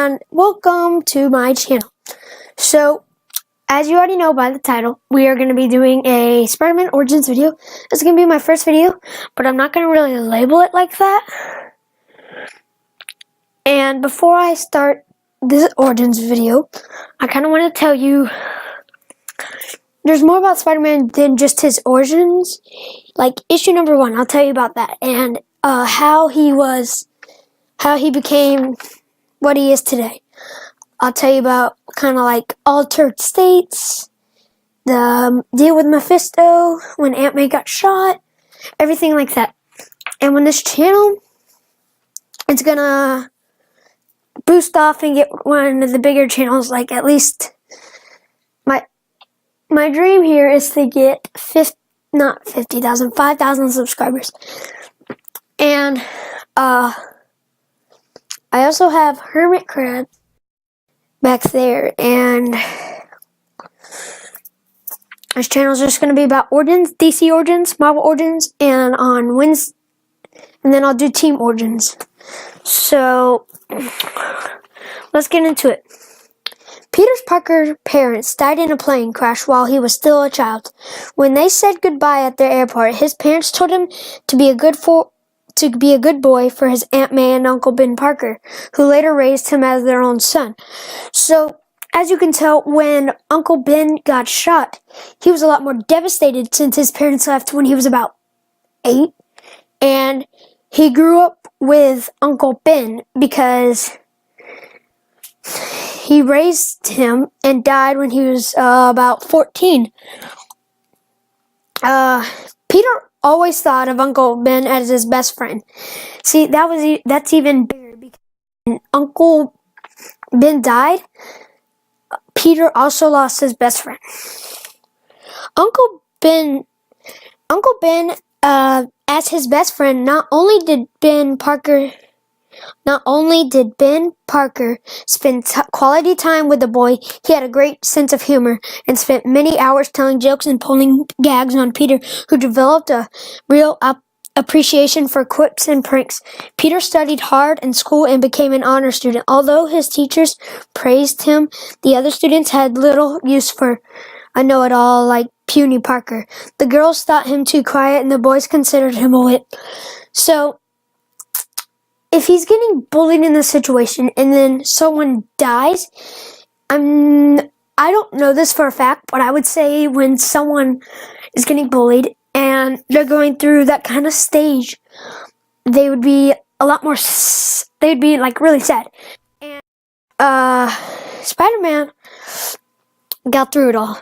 and welcome to my channel. So, as you already know by the title, we are going to be doing a Spider-Man Origins video. This is going to be my first video, but I'm not going to really label it like that. And before I start this Origins video, I kind of want to tell you there's more about Spider-Man than just his origins. Like issue number 1, I'll tell you about that, and how he became what he is today. I'll tell you about kind of like altered states, the deal with Mephisto, when Aunt May got shot, everything like that. And when this channel, it's gonna boost off and get one of the bigger channels, like at least my dream here is to get 5,000 subscribers. And I also have Hermit Crab back there, and this channel is just going to be about Origins, DC Origins, Marvel Origins, and on Wednesday, and then I'll do Team Origins. So let's get into it. Peter Parker's parents died in a plane crash while he was still a child. When they said goodbye at the airport, his parents told him to be a good boy for his Aunt May and Uncle Ben Parker, who later raised him as their own son. So, as you can tell, when Uncle Ben got shot, he was a lot more devastated since his parents left when he was about 8. And he grew up with Uncle Ben because he raised him and died when he was about 14. Peter always thought of Uncle Ben as his best friend. See, that's even bigger because when Uncle Ben died, Peter also lost his best friend. Uncle Ben, as his best friend, not only did Ben Parker spend quality time with the boy, he had a great sense of humor and spent many hours telling jokes and pulling gags on Peter, who developed a real appreciation for quips and pranks. Peter studied hard in school and became an honor student. Although his teachers praised him, the other students had little use for a know-it-all like puny Parker. The girls thought him too quiet, and the boys considered him a wit. So, if he's getting bullied in this situation and then someone dies, I don't know this for a fact, but I would say when someone is getting bullied and they're going through that kind of stage, they would be they'd be like really sad. And Spider-Man got through it all.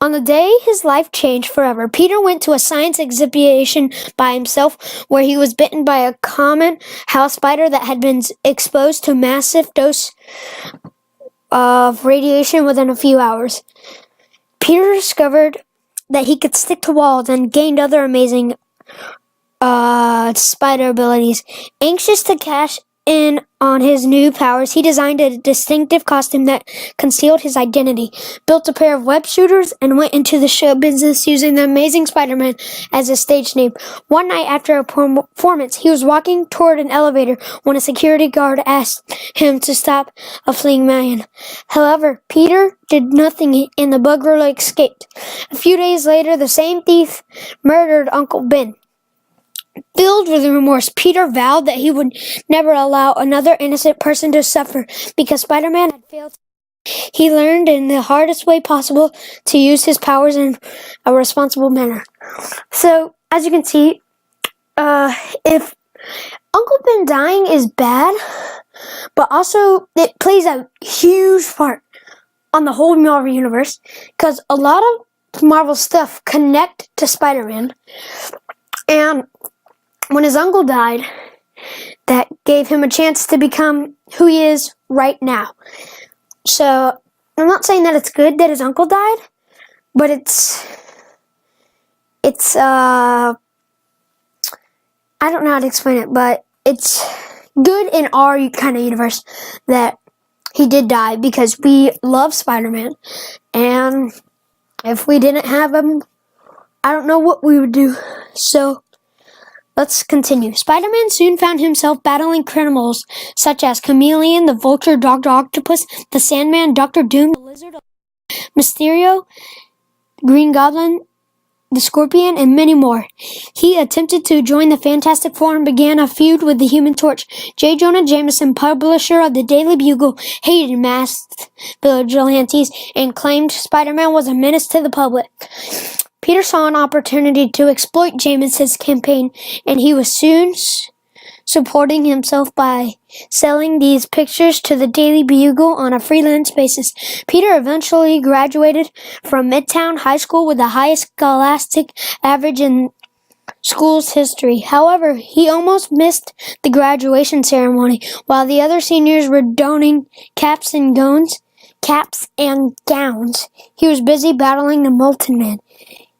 On the day his life changed forever, Peter went to a science exhibition by himself where he was bitten by a common house spider that had been exposed to a massive dose of radiation within a few hours. Peter discovered that he could stick to walls and gained other amazing spider abilities. Anxious to cash in on his new powers, he designed a distinctive costume that concealed his identity, built a pair of web shooters, and went into the show business using the Amazing Spider-Man as his stage name. One night after a performance, he was walking toward an elevator when a security guard asked him to stop a fleeing man. However, Peter did nothing and the burglar escaped. A few days later, the same thief murdered Uncle Ben. Filled with remorse, Peter vowed that he would never allow another innocent person to suffer because Spider-Man had failed. He learned in the hardest way possible to use his powers in a responsible manner. So, as you can see, if Uncle Ben dying is bad, but also it plays a huge part on the whole Marvel universe because a lot of Marvel stuff connect to Spider-Man. And when his uncle died, that gave him a chance to become who he is right now. So, I'm not saying that it's good that his uncle died, but it's I don't know how to explain it, but it's good in our kind of universe that he did die because we love Spider-Man. And if we didn't have him, I don't know what we would do. So, let's continue. Spider-Man soon found himself battling criminals such as Chameleon, the Vulture, Dr. Octopus, the Sandman, Dr. Doom, the Lizard, Mysterio, Green Goblin, the Scorpion, and many more. He attempted to join the Fantastic Four and began a feud with the Human Torch. J. Jonah Jameson, publisher of the Daily Bugle, hated masked vigilantes and claimed Spider-Man was a menace to the public. Peter saw an opportunity to exploit Jameson's campaign, and he was soon supporting himself by selling these pictures to the Daily Bugle on a freelance basis. Peter eventually graduated from Midtown High School with the highest scholastic average in school's history. However, he almost missed the graduation ceremony while the other seniors were donning caps and gowns. He was busy battling the Molten Man.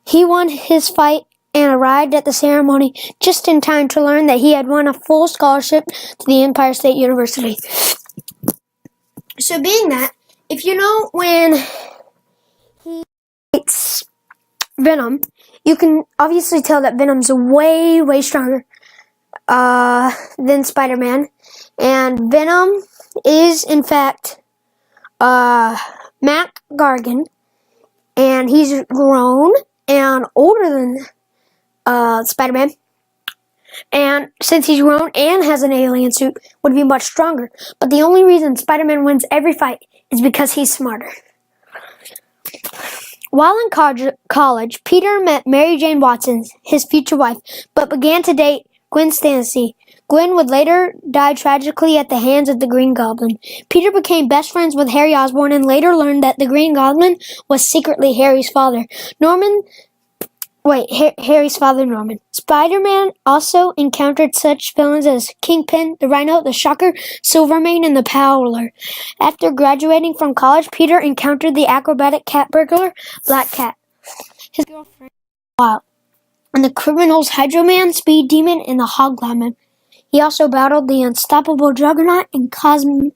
He won his fight and arrived at the ceremony just in time to learn that he had won a full scholarship to the Empire State University. So being that, if you know when he fights Venom, you can obviously tell that Venom's way, way stronger than Spider-Man. And Venom is, in fact, Mac Gargan, and he's grown and older than Spider-Man, and since he's grown and has an alien suit, would be much stronger. But the only reason Spider-Man wins every fight is because he's smarter. While in college, Peter met Mary Jane Watson, his future wife, but began to date Gwen Stacy. Gwen would later die tragically at the hands of the Green Goblin. Peter became best friends with Harry Osborn and later learned that the Green Goblin was secretly Harry's father, Harry's father, Norman. Spider-Man also encountered such villains as Kingpin, the Rhino, the Shocker, Silvermane, and the Prowler. After graduating from college, Peter encountered the acrobatic cat burglar, Black Cat, his girlfriend, Wild, and the criminals Hydro Man, Speed Demon, and the Hobgoblin. He also battled the unstoppable Juggernaut and cosmically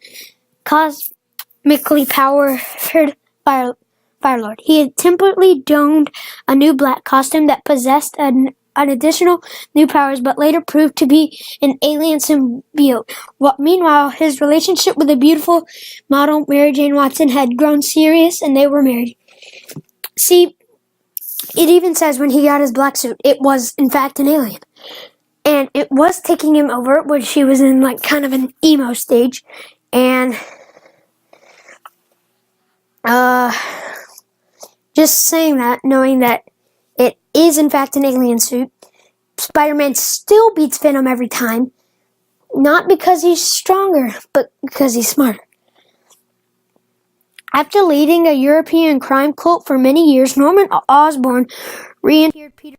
powered Firelord. He had temporarily donned a new black costume that possessed an additional new powers, but later proved to be an alien symbiote. Meanwhile, his relationship with the beautiful model Mary Jane Watson had grown serious, and they were married. See, it even says when he got his black suit, it was in fact an alien. And it was taking him over when she was in kind of an emo stage. And just saying that, knowing that it is in fact an alien suit, Spider-Man still beats Venom every time. Not because he's stronger, but because he's smarter. After leading a European crime cult for many years, Norman Osborn re-entered Peter.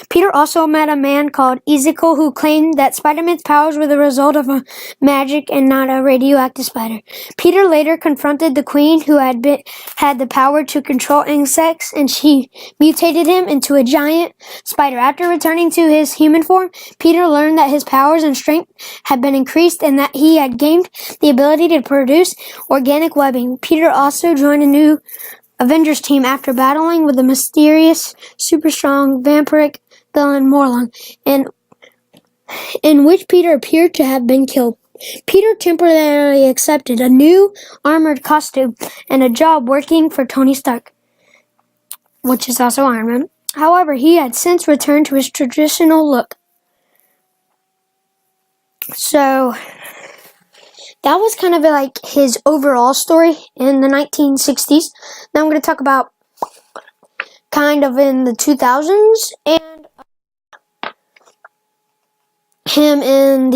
Peter also met a man called Ezekiel who claimed that Spider-Man's powers were the result of a magic and not a radioactive spider. Peter later confronted the Queen, who had the power to control insects, and she mutated him into a giant spider. After returning to his human form, Peter learned that his powers and strength had been increased and that he had gained the ability to produce organic webbing. Peter also joined a new Avengers team after battling with the mysterious, super strong vampiric villain Morlun, in which Peter appeared to have been killed. Peter temporarily accepted a new armored costume and a job working for Tony Stark, which is also Iron Man. However, he had since returned to his traditional look. So that was kind of his overall story in the 1960s. Now I'm going to talk about kind of in the 2000s and him in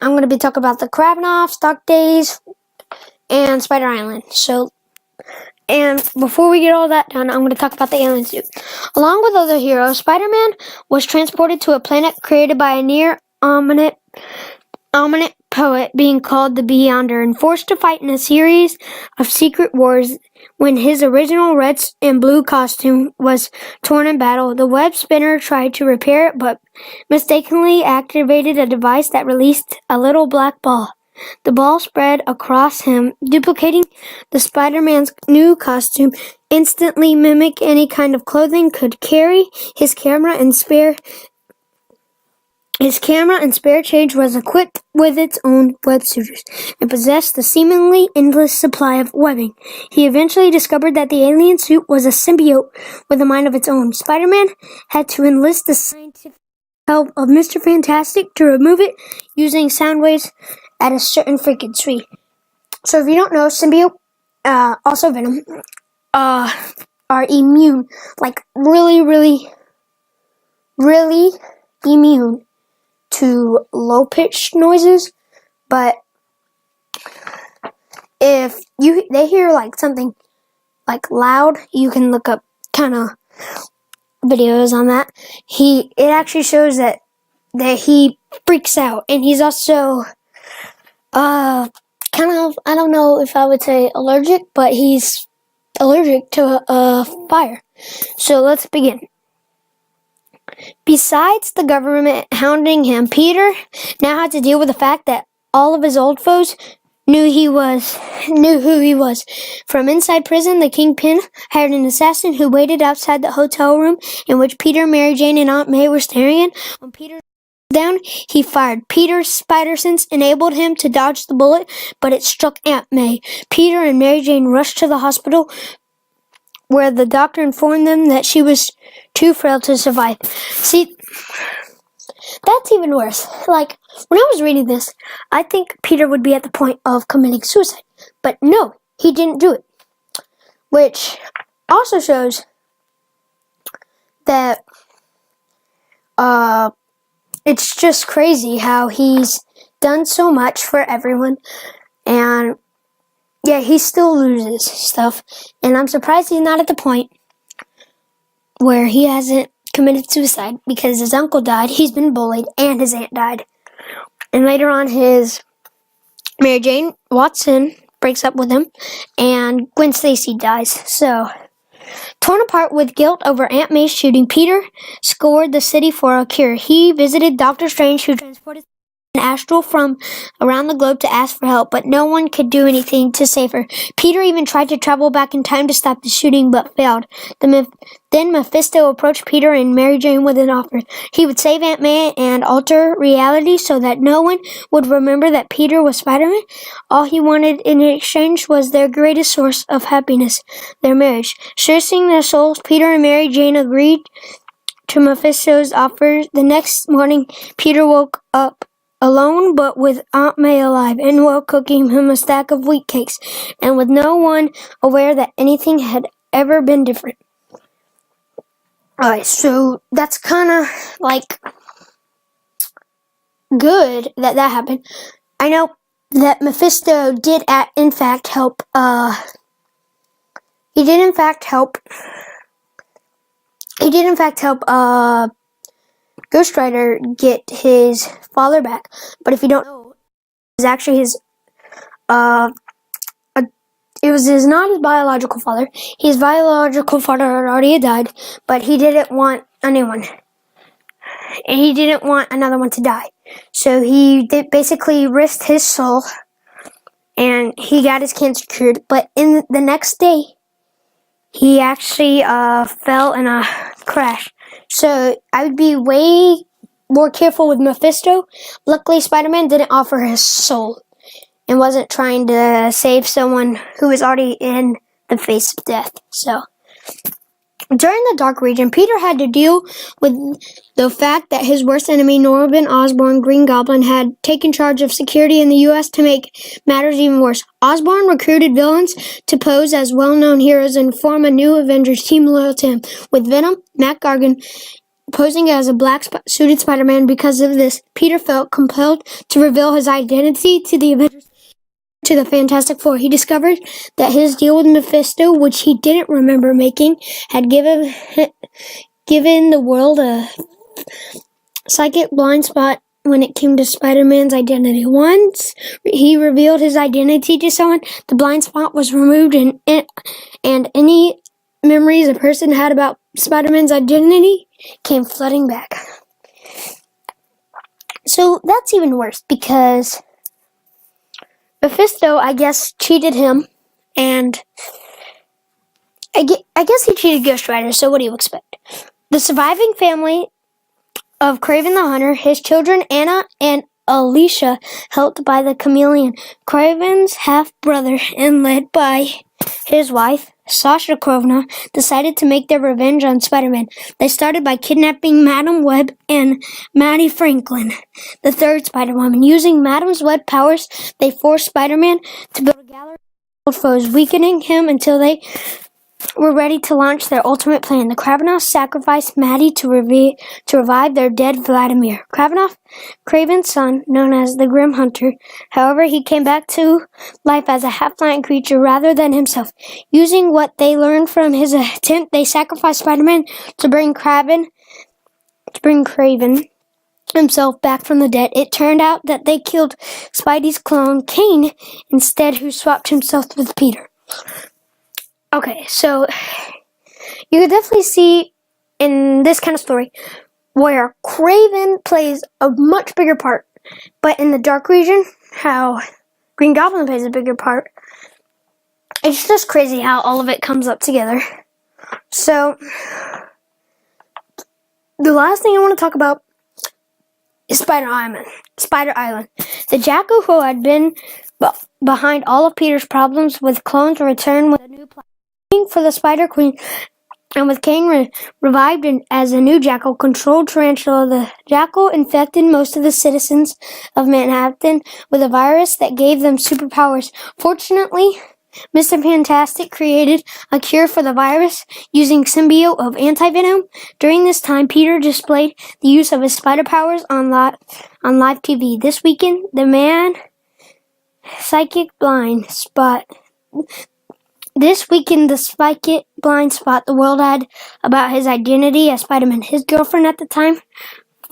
I'm going to be talking about the Kravinoff, Stock Days, and Spider Island. And before we get all that done, I'm going to talk about the alien suit. Along with other heroes, Spider-Man was transported to a planet created by a near-omniscient poet being called the Beyonder and forced to fight in a series of secret wars. When his original red and blue costume was torn in battle, the web spinner tried to repair it but mistakenly activated a device that released a little black ball. the ball spread across him, duplicating the Spider-Man's new costume. Instantly mimic any kind of clothing, could carry his camera and spare change, was equipped with its own web shooters, and possessed a seemingly endless supply of webbing. He eventually discovered that the alien suit was a symbiote with a mind of its own. Spider-Man had to enlist the scientific help of Mr. Fantastic to remove it using sound waves at a certain frequency. So if you don't know, symbiote, also Venom, are immune, like really, really, really immune to low-pitched noises. But if they hear like something like loud, you can look up kind of videos on that. It actually shows that he freaks out, and he's also kind of, I don't know if I would say allergic, but he's allergic to fire. So let's begin. Besides the government hounding him, Peter now had to deal with the fact that all of his old foes knew who he was. From inside prison, the Kingpin hired an assassin who waited outside the hotel room in which Peter, Mary Jane, and Aunt May were staring in. When Peter down, he fired. Peter's spider sense enabled him to dodge the bullet, but it struck Aunt May. Peter and Mary Jane rushed to the hospital, where the doctor informed them that she was too frail to survive. See, that's even worse. Like, when I was reading this, I think Peter would be at the point of committing suicide. But no, he didn't do it. Which also shows that it's just crazy how he's done so much for everyone, and yeah, he still loses stuff. And I'm surprised he's not at the point where he hasn't committed suicide, because his uncle died, he's been bullied, and his aunt died. And later on, his Mary Jane Watson breaks up with him, and Gwen Stacy dies. So, torn apart with guilt over Aunt May's shooting, Peter scoured the city for a cure. He visited Doctor Strange, who transported an astral from around the globe to ask for help, but no one could do anything to save her. Peter even tried to travel back in time to stop the shooting, but failed. Then Mephisto approached Peter and Mary Jane with an offer. He would save Aunt May and alter reality so that no one would remember that Peter was Spider-Man. All he wanted in exchange was their greatest source of happiness, their marriage. Searching their souls, Peter and Mary Jane agreed to Mephisto's offer. The next morning, Peter woke up alone, but with Aunt May alive and well, cooking him a stack of wheat cakes, and with no one aware that anything had ever been different. Alright, so that's kind of like good that happened. I know that Mephisto did in fact help, Ghost Rider get his father back. But if you don't know, it was actually his, it was not his biological father. His biological father had already died, but he didn't want a new one. And he didn't want another one to die. So he basically risked his soul, and he got his cancer cured. But in the next day, he actually fell in a crash. So I would be way more careful with Mephisto. Luckily, Spider-Man didn't offer his soul and wasn't trying to save someone who was already in the face of death. So, during the Dark Region, Peter had to deal with the fact that his worst enemy, Norman Osborn, Green Goblin, had taken charge of security in the U.S. to make matters even worse. Osborn recruited villains to pose as well-known heroes and form a new Avengers team loyal to him, with Venom, Matt Gargan, posing as a black-suited Spider-Man. Because of this, Peter felt compelled to reveal his identity to the Avengers. To the Fantastic Four, he discovered that his deal with Mephisto, which he didn't remember making, had given the world a psychic blind spot when it came to Spider-Man's identity. Once he revealed his identity to someone, the blind spot was removed, and any memories a person had about Spider-Man's identity came flooding back. So that's even worse, because Mephisto, I guess, cheated him, and I guess he cheated Ghost Rider, so what do you expect? The surviving family of Kraven the Hunter, his children Anna and Alicia, helped by the Chameleon, Kraven's half-brother, and led by his wife, Sasha Krovna, decided to make their revenge on Spider-Man. They started by kidnapping Madam Web and Maddie Franklin, the third Spider-Woman. Using Madam Web's powers, they forced Spider-Man to build a gallery of foes, weakening him until they were ready to launch their ultimate plan. The Kravinoffs sacrificed Maddie to revive their dead Vladimir. Kravinoff, Kraven's son, known as the Grim Hunter. However, he came back to life as a half-giant creature rather than himself. Using what they learned from his attempt, they sacrificed Spider-Man to bring Kraven himself back from the dead. It turned out that they killed Spidey's clone, Kane, instead, who swapped himself with Peter. Okay, so you can definitely see in this kind of story where Kraven plays a much bigger part, but in the Dark region, how Green Goblin plays a bigger part. It's just crazy how all of it comes up together. So, the last thing I want to talk about is Spider Island. The Jackal who had been behind all of Peter's problems with clones returned with a new plan for the Spider Queen, and with Kane revived as a new Jackal, controlled Tarantula. The Jackal infected most of the citizens of Manhattan with a virus that gave them superpowers. Fortunately, Mr. Fantastic created a cure for the virus using symbiote of anti-venom. During this time, Peter displayed the use of his spider powers on live TV. This weekend, the man psychic blind spot. This weekend, the psychic blind spot the world had about his identity as Spider-Man. His girlfriend at the time,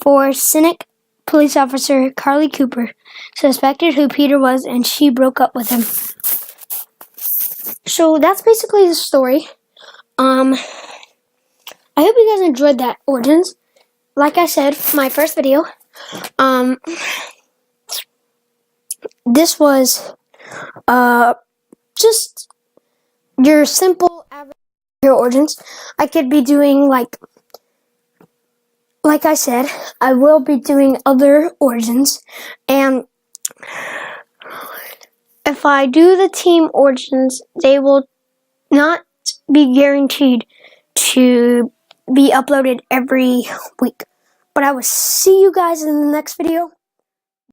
for cynic police officer Carly Cooper, suspected who Peter was, and she broke up with him. So that's basically the story. I hope you guys enjoyed that Origins. Like I said, my first video. This was just your simple average Origins. I could be doing like I said, I will be doing other Origins, and if I do the team Origins, they will not be guaranteed to be uploaded every week. But I will see you guys in the next video.